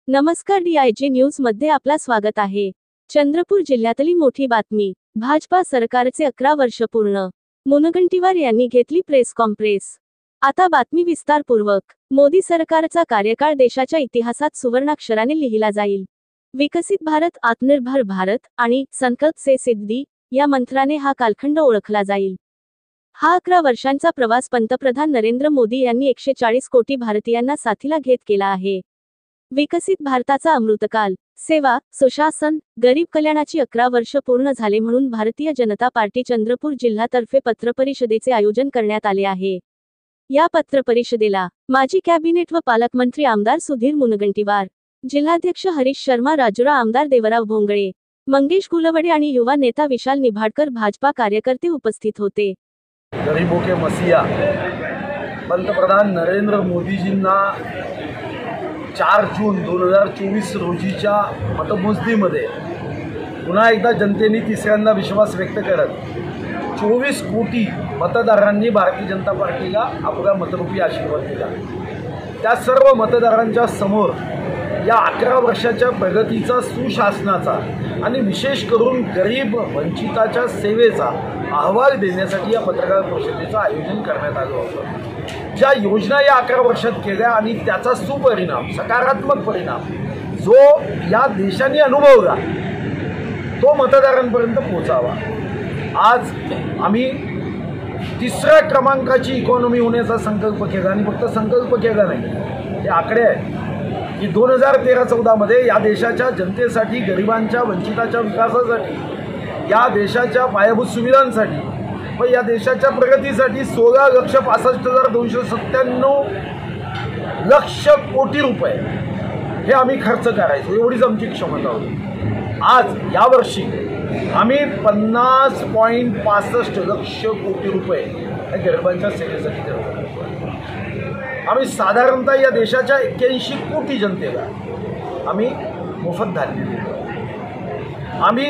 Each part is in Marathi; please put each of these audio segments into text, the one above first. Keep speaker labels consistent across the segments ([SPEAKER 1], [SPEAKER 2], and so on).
[SPEAKER 1] नमस्कार, DIG न्यूज मध्ये आपला स्वागत आहे। चंद्रपूर जिल्ह्यातली मोठी बातमी। भाजपा सरकारचे 11 वर्ष पूर्ण। मुनगंटीवार यांनी घेतली प्रेस कॉन्फरन्स। आता बातमी विस्तारपूर्वक। मोदी सरकारचा कार्यकाळ देशाच्या इतिहासात सुवर्णाक्षराने लिहिला जाईल। विकसित भारत, आत्मनिर्भर भारत आणि संकल्प से सिद्धी या मंत्राने हा कालखंड ओळखला जाईल। हा 11 वर्षांचा प्रवास पंतप्रधान नरेंद्र मोदी यांनी 140 कोटी भारतीयांना साथीला घेत केला आहे। विकसित भारताचा अमृतकाल, सेवा, सुशासन, गरीब कल्याणाची 11 वर्ष पूर्ण झाले म्हणून भारतीय जनता पार्टी चंद्रपूर जिल्हातर्फे पत्रपरिषदेचे आयोजन करण्यात आले आहे। या पत्रपरिषदेला माजी कॅबिनेट व पालकमंत्री आमदार सुधीर मुनगंटीवार, जिल्हाध्यक्ष हरीश शर्मा राजुरा, आमदार देवराव भोंगळे, मंगेश गुलवडे आणि युवा नेता विशाल निभाडकर भाजपा कार्यकर्ते उपस्थित होते।
[SPEAKER 2] गरीबों के मसीहा पंतप्रधान नरेंद्र मोदीजींना 4 जून 2024 रोजीच्या मतमोजणीमध्ये पुन्हा एकदा जनतेने तिसऱ्यांदा विश्वास व्यक्त करत 24 कोटी मतदारांनी भारतीय जनता पार्टीला आपला मतरूपी आशीर्वाद दिला। त्या सर्व मतदारांच्या समोर या 11 वर्षाच्या प्रगतीचा, सुशासनाचा आणि विशेष करून गरीब वंचिताच्या सेवेचा अहवाल देण्यासाठी या पत्रकार परिषदेचं आयोजन करण्यात आलं होतं। ज्या योजना या 11 वर्षात केल्या आणि त्याचा सुपरिणाम, सकारात्मक परिणाम जो या देशाने अनुभवला तो मतदारांपर्यंत पोहोचावा। आज आम्ही 3ऱ्या क्रमांकाची इकॉनॉमी होण्याचा संकल्प केला आणि फक्त संकल्प केला नाही, हे आकडे आहेत की 2013-14 मध्ये या देशाच्या जनतेसाठी, गरिबांच्या, वंचिताच्या विकासासाठी, या देशाच्या पायाभूत सुविधांसाठी व या देशाच्या प्रगतीसाठी 16,65,297 कोटी रुपये हे आम्ही खर्च करायचो, एवढीच आमची क्षमता होती। आज यावर्षी आम्ही 50.65 लक्ष कोटी रुपये या गरिबांच्या सेवेसाठी खर्च करतो। आम्ही साधारणतः या देशाच्या 81 कोटी जनतेला आम्ही मोफत धान्य देतो। आम्ही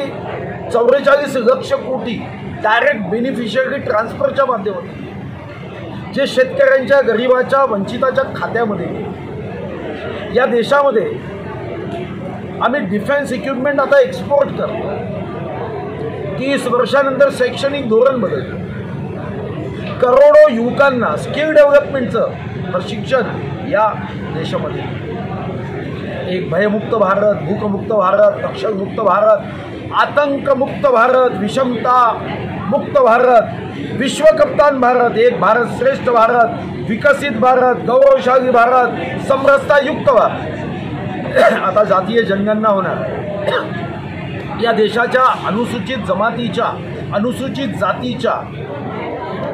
[SPEAKER 2] 44 लक्ष कोटी डायरेक्ट बेनिफिशियरी ट्रान्सफरच्या माध्यमातून जे शेतकऱ्यांच्या, गरिबाच्या, वंचिताच्या खात्यामध्ये या देशामध्ये आम्ही डिफेन्स इक्विपमेंट आता एक्सपोर्ट करतो। 30 वर्षानंतर शैक्षणिक धोरण बदलतो। करोडो युवकांना स्किल डेव्हलपमेंटचं प्रशिक्षण या देशामध्ये, एक भयमुक्त भारत, भूकमुक्त भारत, नक्षलमुक्त भारत, आतंकमुक्त भारत, विषमता मुक्त भारत, विश्व कप्तान भारत, एक भारत श्रेष्ठ भारत, विकसित भारत, गौरवशाली भारत, समरसतायुक्त भारत आता जातीय जनगणना होणार। या देशाच्या अनुसूचित जमातीच्या, अनुसूचित जातीच्या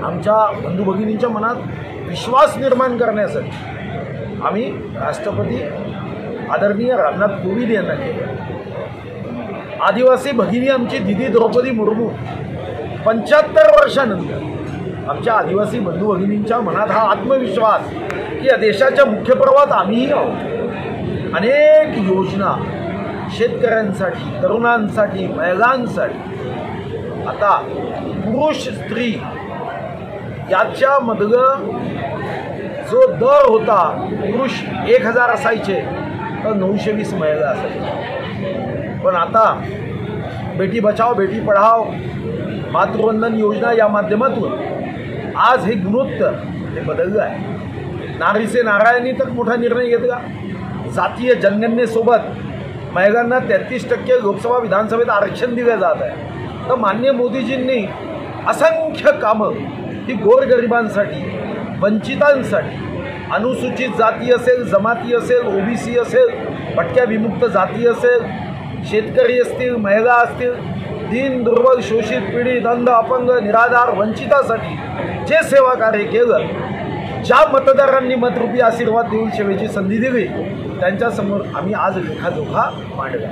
[SPEAKER 2] आमच्या बंधू भगिनींच्या मनात विश्वास निर्माण करण्यासाठी आम्ही राष्ट्रपती आदरणीय रामनाथ कोविंद यांना केलं। आदिवासी भगिनी आमची दीदी द्रौपदी मुर्मू 75 वर्षानंतर आमच्या आदिवासी बंधू भगिनींच्या मनात हा आत्मविश्वास की या देशाच्या मुख्य प्रवाहात आम्हीही आहोत। अनेक योजना शेतकऱ्यांसाठी, तरुणांसाठी, महिलांसाठी, आता पुरुष स्त्री याच्यामधलं जो दर होता, पुरुष 1000 असायचे तर 920 महिला असायच्या, पण आता बेटी बचाओ बेटी पढाओ, मातृवंदन योजना या माध्यमातून आज हे गुणोत्तर हे बदललं आहे। नारी से नारायणी तक मोठा निर्णय घेतला। जातीय जनगणनेसोबत महिलांना 33% लोकसभा विधानसभेत आरक्षण दिलं जात आहे। तर माननीय मोदीजींनी असंख्य कामं ही गोरगरिबांसाठी, वंचितांसाठी, अनुसूचित जाती असेल, जमाती असेल, OBC असेल, भटक्या विमुक्त जाती असेल, शेतकरी असतील, महिला असतील, दीन दुर्बल, शोषित, पीडित, अंध, अपंग, निराधार, वंचितासाठी जे सेवा कार्य केलं, ज्या मतदारांनी मतरूपी आशीर्वाद देऊन सेवेची संधी दिली, त्यांच्यासमोर आम्ही आज लेखाजोखा मांडला।